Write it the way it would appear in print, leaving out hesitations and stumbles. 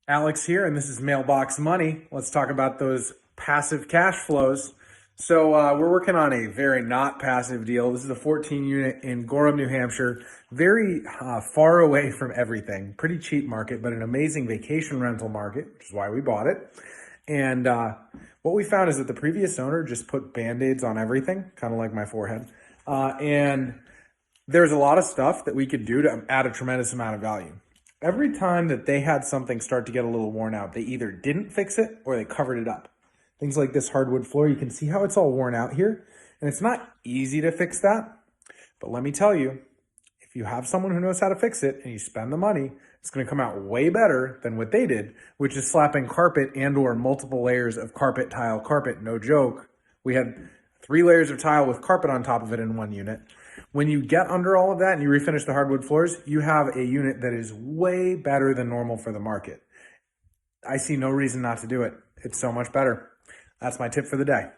Alex here, and this is Mailbox Money. Let's talk about those passive cash flows. We're working on a very not passive deal. This is a 14 unit in Gorham, New Hampshire. Very far away from everything. Pretty cheap market, but an amazing vacation rental market, which is why we bought it. And what we found is that the previous owner just put Band-Aids on everything, kind of like my forehead. And there's a lot of stuff that we could do to add a tremendous amount of value. Every time that they had something start to get a little worn out, they either didn't fix it or they covered it up. Things like this hardwood floor, you can see how it's all worn out here. And it's not easy to fix that. But let me tell you, if you have someone who knows how to fix it and you spend the money, it's going to come out way better than what they did, which is slapping carpet and or multiple layers of carpet, tile, carpet. No joke. We had 3 layers of tile with carpet on top of it in one unit. When you get under all of that and you refinish the hardwood floors, you have a unit that is way better than normal for the market. I see no reason not to do it. It's so much better. That's my tip for the day.